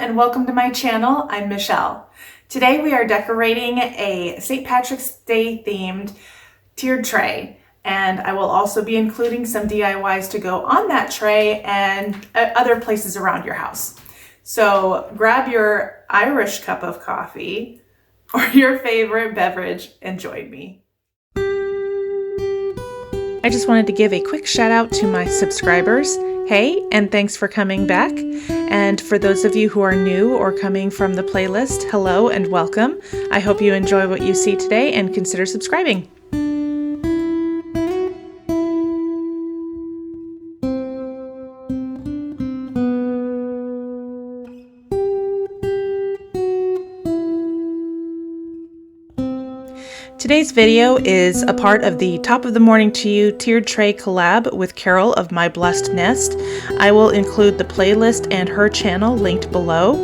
and welcome to my channel. I'm Michelle. Today we are decorating a St. Patrick's Day themed tiered tray, and I will also be including some DIYs to go on that tray and other places around your house. So grab your Irish cup of coffee or your favorite beverage and join me. I just wanted to give a quick shout out to my subscribers. Hey, and thanks for coming back. And for those of you who are new or coming from the playlist, hello and welcome. I hope you enjoy what you see today and consider subscribing. Today's video is a part of the Top of the Morning to You tiered tray collab with Carol of My Blessed Nest. I will include the playlist and her channel linked below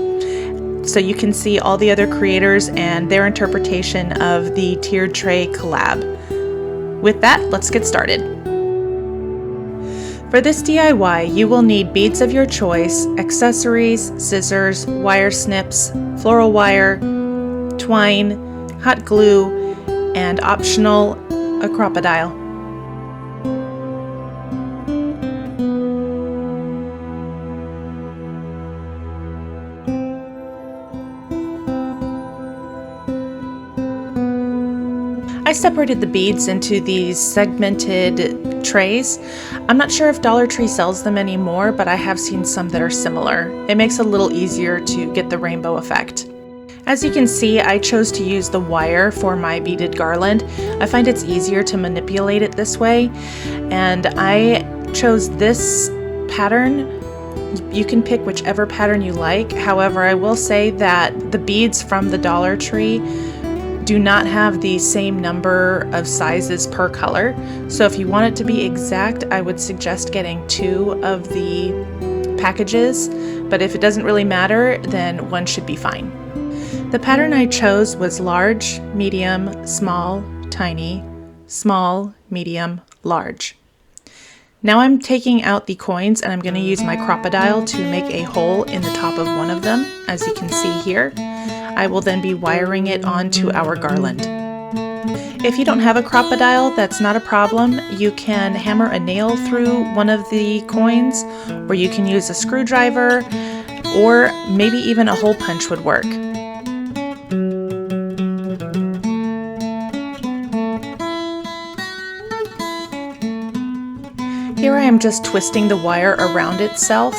so you can see all the other creators and their interpretation of the tiered tray collab. With that, let's get started. For this DIY, you will need beads of your choice, accessories, scissors, wire snips, floral wire, twine, hot glue, and optional, a crocodile. I separated the beads into these segmented trays. I'm not sure if Dollar Tree sells them anymore, but I have seen some that are similar. It makes it a little easier to get the rainbow effect. As you can see, I chose to use the wire for my beaded garland. I find it's easier to manipulate it this way, and I chose this pattern. You can pick whichever pattern you like. However, I will say that the beads from the Dollar Tree do not have the same number of sizes per color. So if you want it to be exact, I would suggest getting 2 of the packages, but if it doesn't really matter, then one should be fine. The pattern I chose was large, medium, small, tiny, small, medium, large. Now I'm taking out the coins and I'm going to use my crocodile to make a hole in the top of one of them, as you can see here. I will then be wiring it onto our garland. If you don't have a crocodile, that's not a problem. You can hammer a nail through one of the coins, or you can use a screwdriver, or maybe even a hole punch would work. Here I am just twisting the wire around itself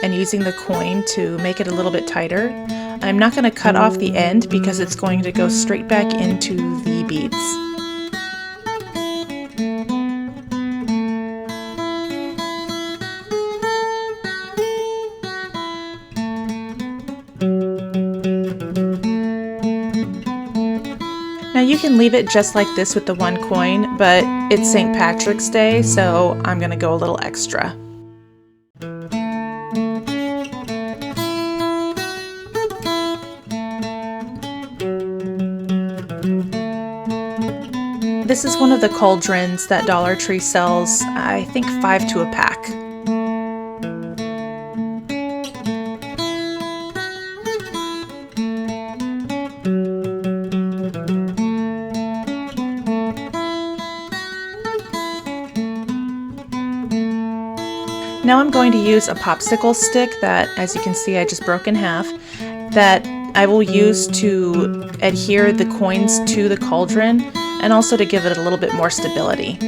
and using the coin to make it a little bit tighter. I'm not going to cut off the end because it's going to go straight back into the beads. Now you can leave it just like this with the one coin, but it's St. Patrick's Day, so I'm going to go a little extra. This is one of the cauldrons that Dollar Tree sells, I think 5 to a pack. Now I'm going to use a popsicle stick that, as you can see, I just broke in half, that I will use to adhere the coins to the cauldron and also to give it a little bit more stability.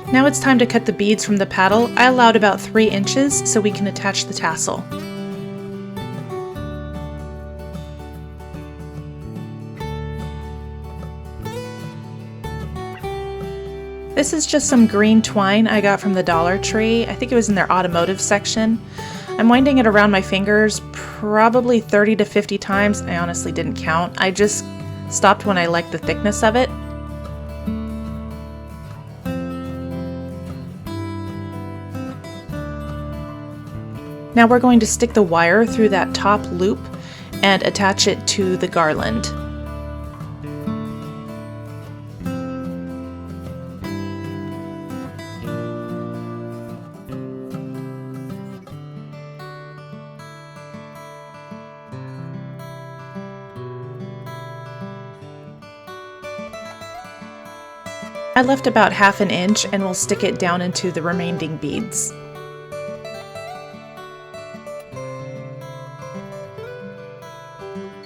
Now it's time to cut the beads from the paddle. I allowed about 3 inches so we can attach the tassel. This is just some green twine I got from the Dollar Tree. I think it was in their automotive section. I'm winding it around my fingers probably 30 to 50 times. I honestly didn't count. I just stopped when I liked the thickness of it. Now we're going to stick the wire through that top loop and attach it to the garland. I left about 1/2 inch and we'll stick it down into the remaining beads.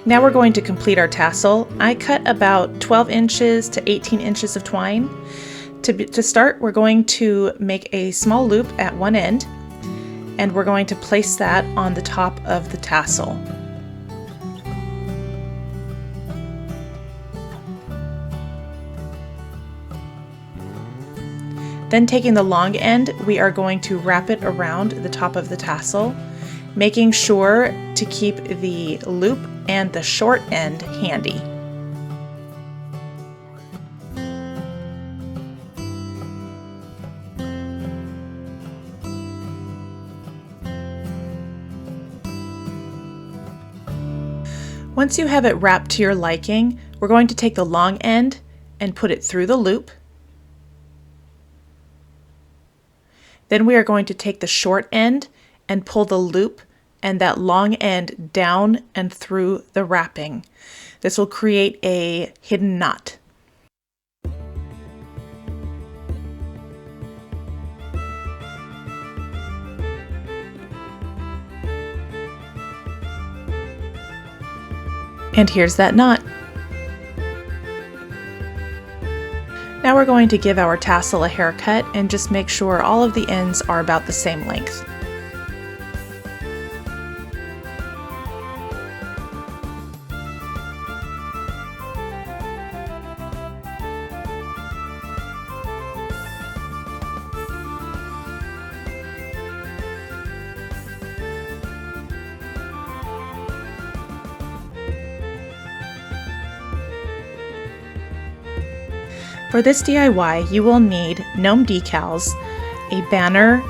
Now we're going to complete our tassel. I cut about 12 inches to 18 inches of twine. To start, we're going to make a small loop at one end, and we're going to place that on the top of the tassel. Then taking the long end, we are going to wrap it around the top of the tassel, making sure to keep the loop and the short end handy. Once you have it wrapped to your liking, we're going to take the long end and put it through the loop. Then we are going to take the short end and pull the loop and that long end down and through the wrapping. This will create a hidden knot. And here's that knot. Now we're going to give our tassel a haircut and just make sure all of the ends are about the same length. For this DIY, you will need gnome decals, a banner,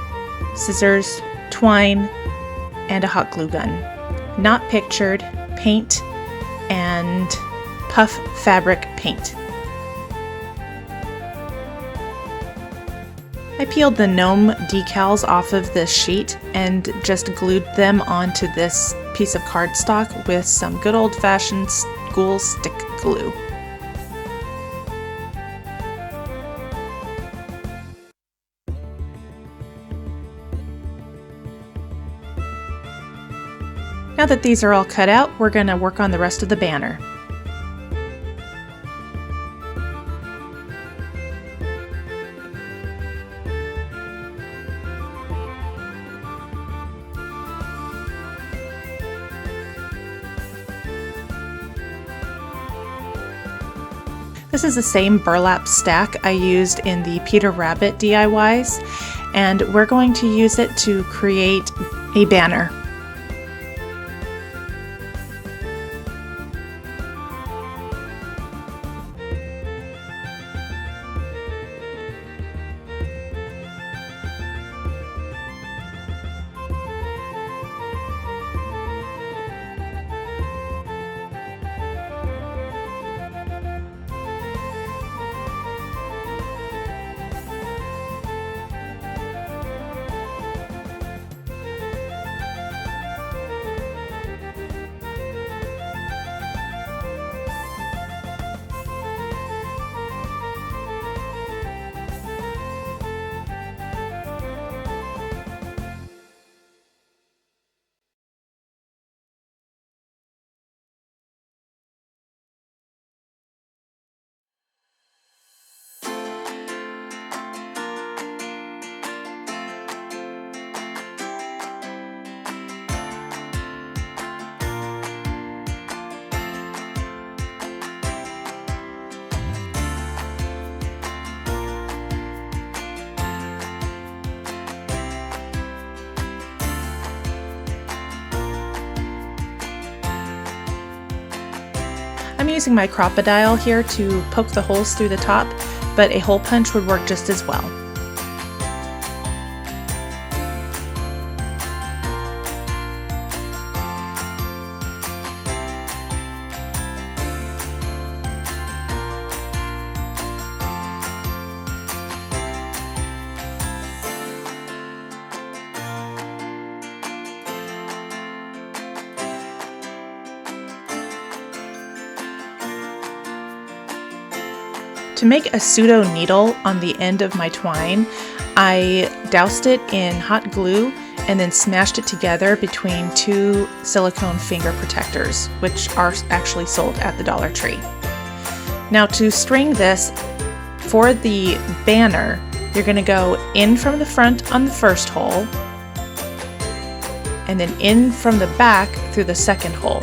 scissors, twine, and a hot glue gun. Not pictured, paint, and puff fabric paint. I peeled the gnome decals off of this sheet and just glued them onto this piece of cardstock with some good old-fashioned school stick glue. Now that these are all cut out, we're going to work on the rest of the banner. This is the same burlap stack I used in the Peter Rabbit DIYs, and we're going to use it to create a banner. I'm using my crocodile here to poke the holes through the top, but a hole punch would work just as well. To make a pseudo needle on the end of my twine, I doused it in hot glue and then smashed it together between two silicone finger protectors, which are actually sold at the Dollar Tree. Now to string this, for the banner, you're going to go in from the front on the first hole, and then in from the back through the second hole.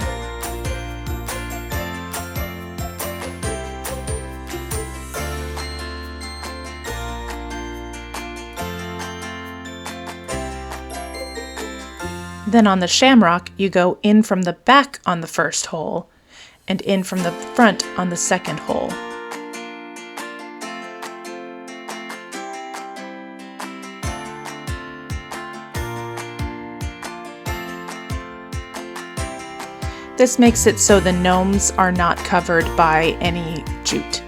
Then on the shamrock, you go in from the back on the first hole and in from the front on the second hole. This makes it so the gnomes are not covered by any jute.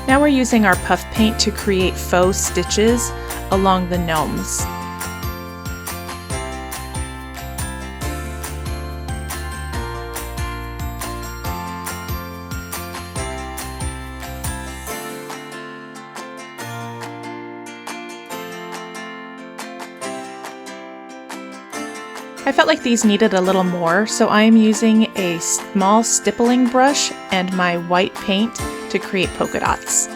Now we're using our puff paint to create faux stitches along the gnomes. I felt like these needed a little more, so I am using a small stippling brush and my white paint to create polka dots.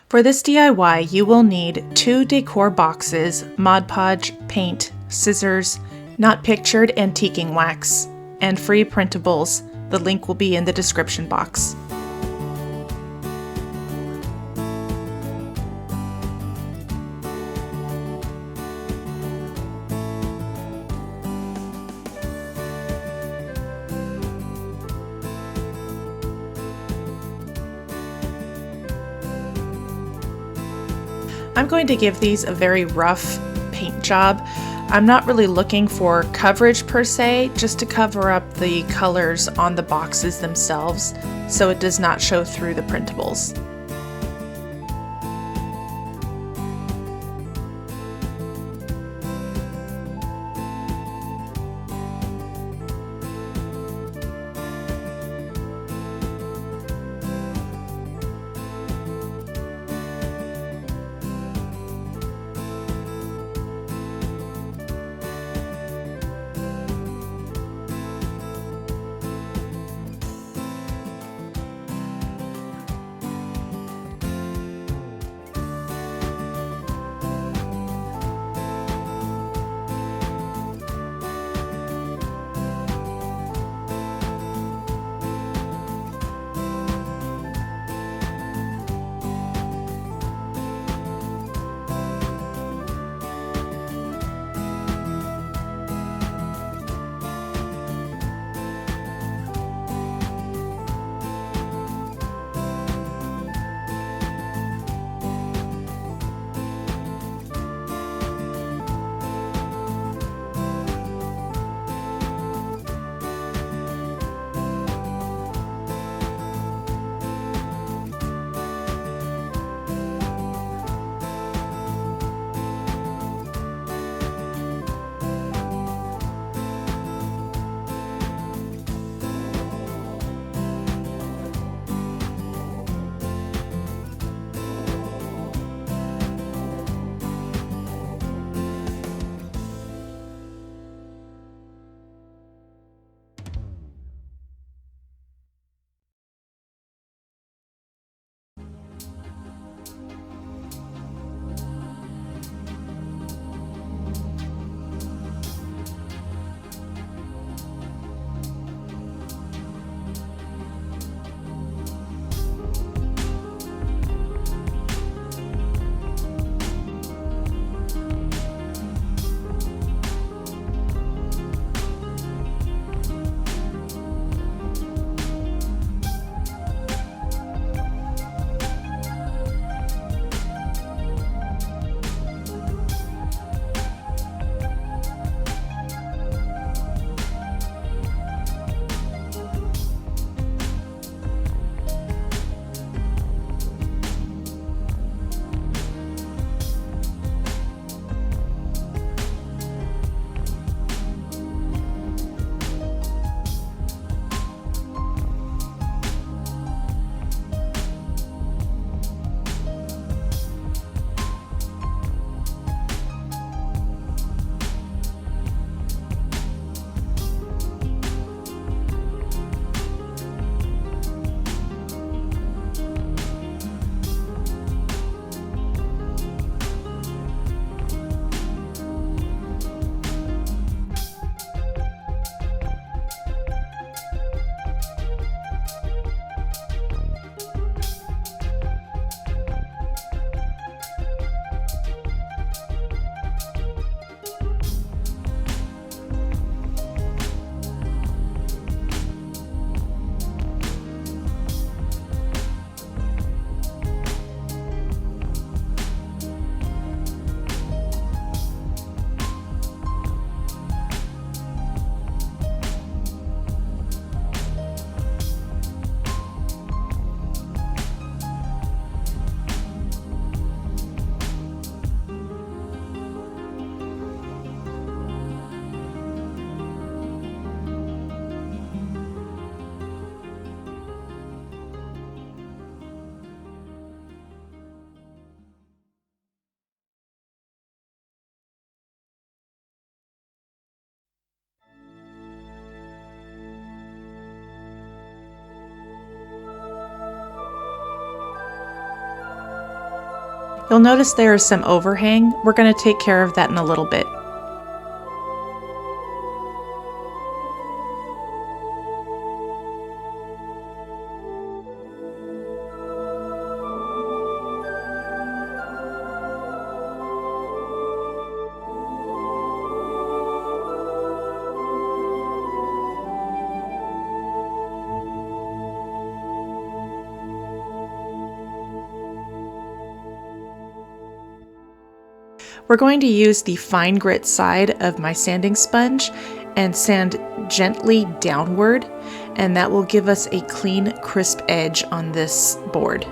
For this DIY, you will need 2 decor boxes, Mod Podge, paint, scissors, not pictured antiquing wax, and free printables. The link will be in the description box. I'm going to give these a very rough paint job. I'm not really looking for coverage per se, just to cover up the colors on the boxes themselves so it does not show through the printables. You'll notice there is some overhang. We're going to take care of that in a little bit. We're going to use the fine grit side of my sanding sponge and sand gently downward, and that will give us a clean, crisp edge on this board.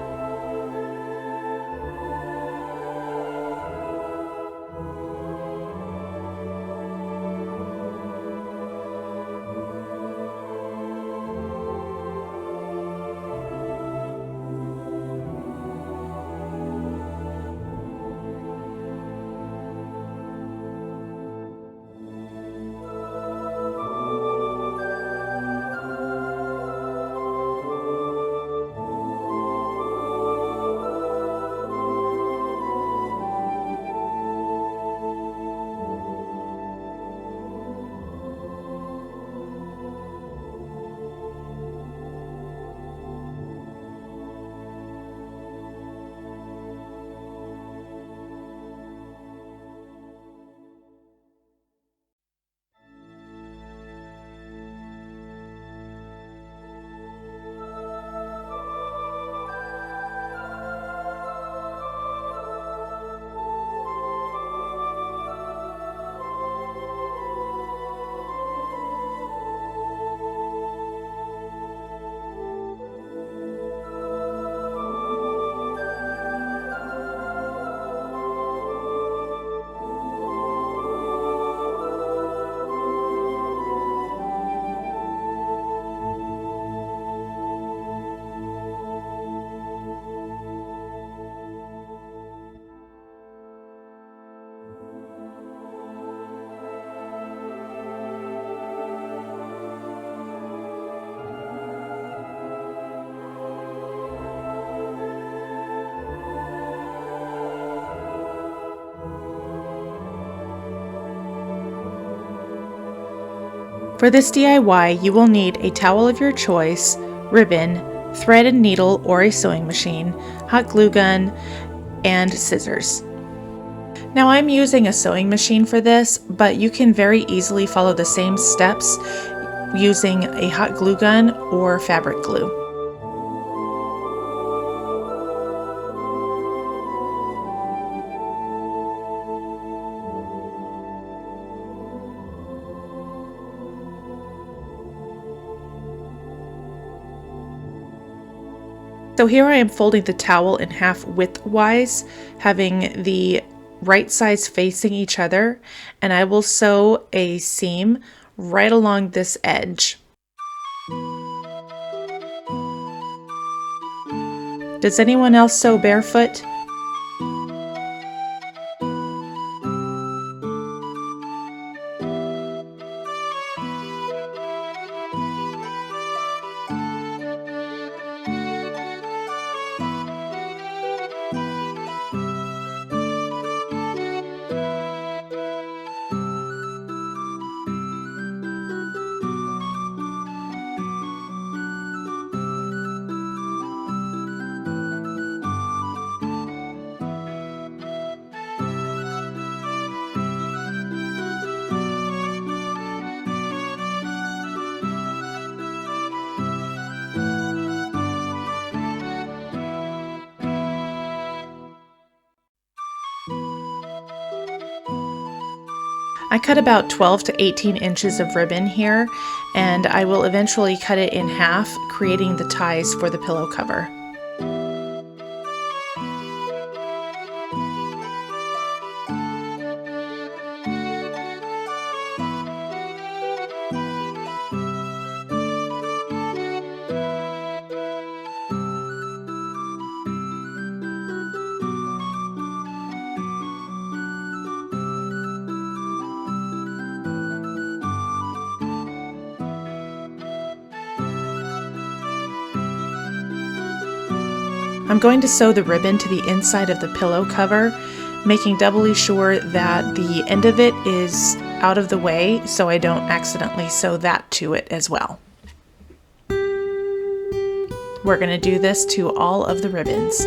For this DIY, you will need a towel of your choice, ribbon, thread and needle or a sewing machine, hot glue gun, and scissors. Now I'm using a sewing machine for this, but you can very easily follow the same steps using a hot glue gun or fabric glue. So here I am folding the towel in half widthwise, having the right sides facing each other, and I will sew a seam right along this edge. Does anyone else sew barefoot? I cut about 12 to 18 inches of ribbon here, and I will eventually cut it in half, creating the ties for the pillow cover. I'm going to sew the ribbon to the inside of the pillow cover, making doubly sure that the end of it is out of the way so I don't accidentally sew that to it as well. We're going to do this to all of the ribbons.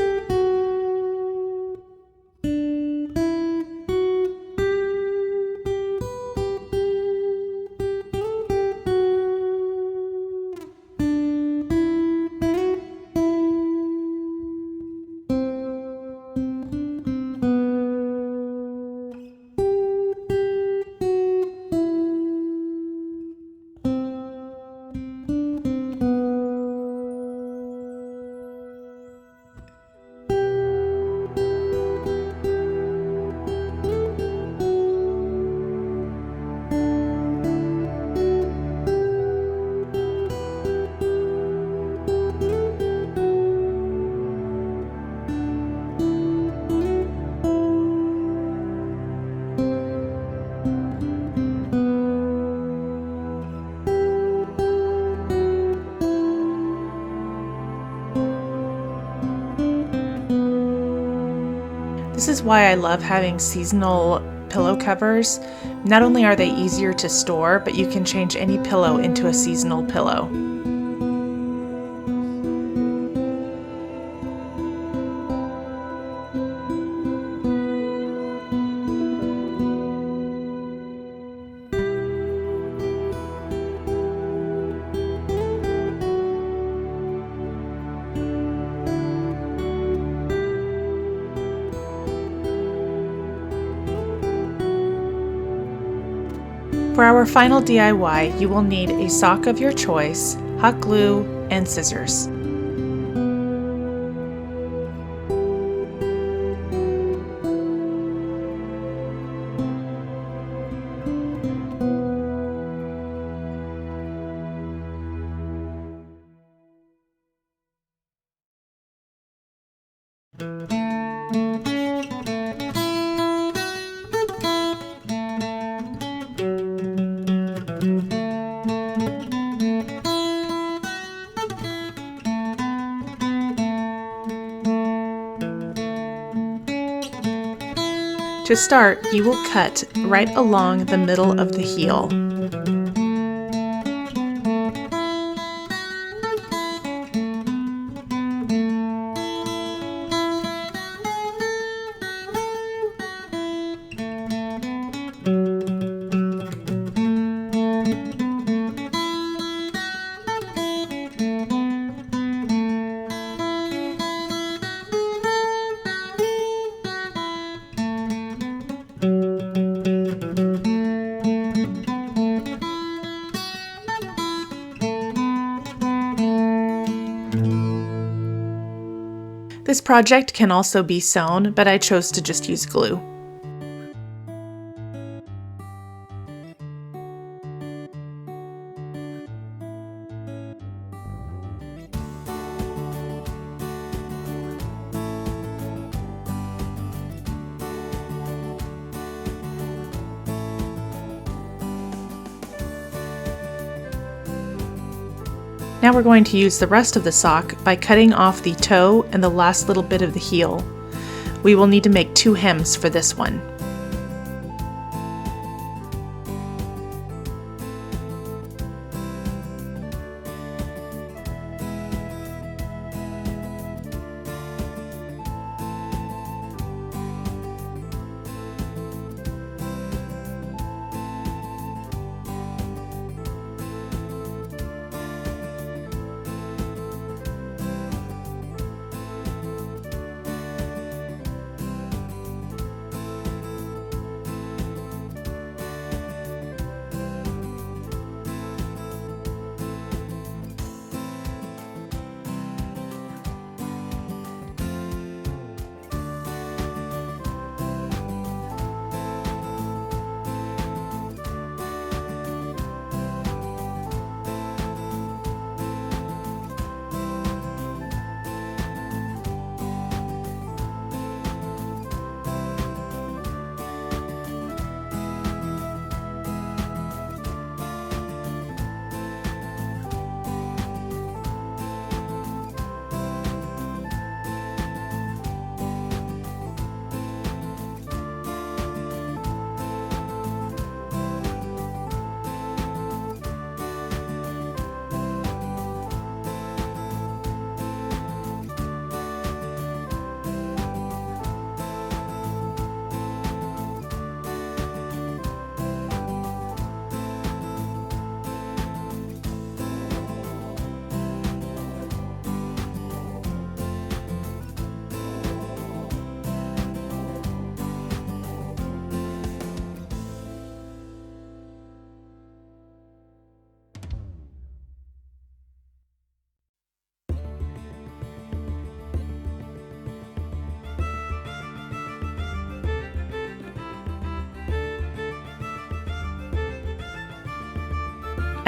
This is why I love having seasonal pillow covers. Not only are they easier to store, but you can change any pillow into a seasonal pillow. For our final DIY, you will need a sock of your choice, hot glue, and scissors. To start, you will cut right along the middle of the heel. This project can also be sewn, but I chose to just use glue. Now we're going to use the rest of the sock by cutting off the toe and the last little bit of the heel. We will need to make 2 hems for this one.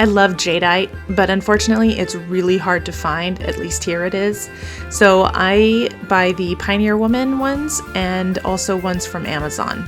I love jadeite, but unfortunately it's really hard to find, at least here it is. So I buy the Pioneer Woman ones and also ones from Amazon.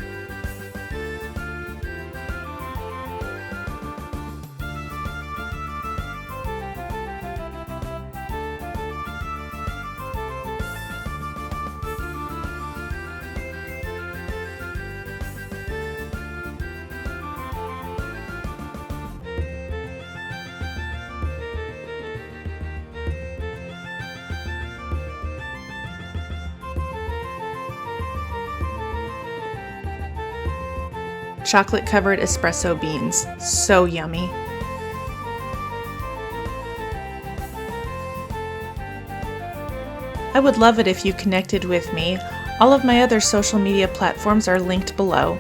Chocolate covered espresso beans. So yummy. I would love it if you connected with me. All of my other social media platforms are linked below.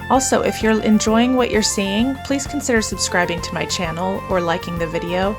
Also, if you're enjoying what you're seeing, please consider subscribing to my channel or liking the video.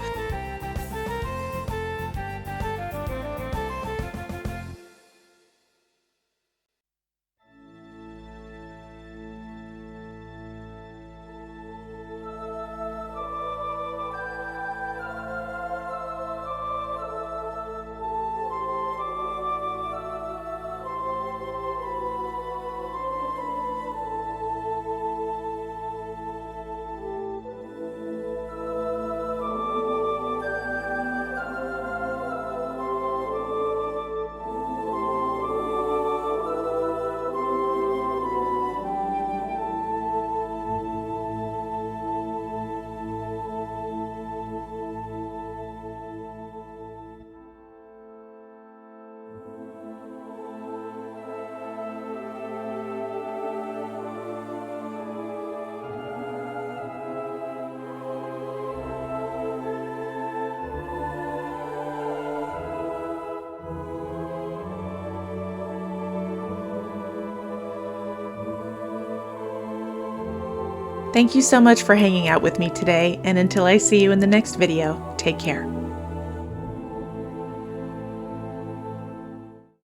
Thank you so much for hanging out with me today, and until I see you in the next video, take care.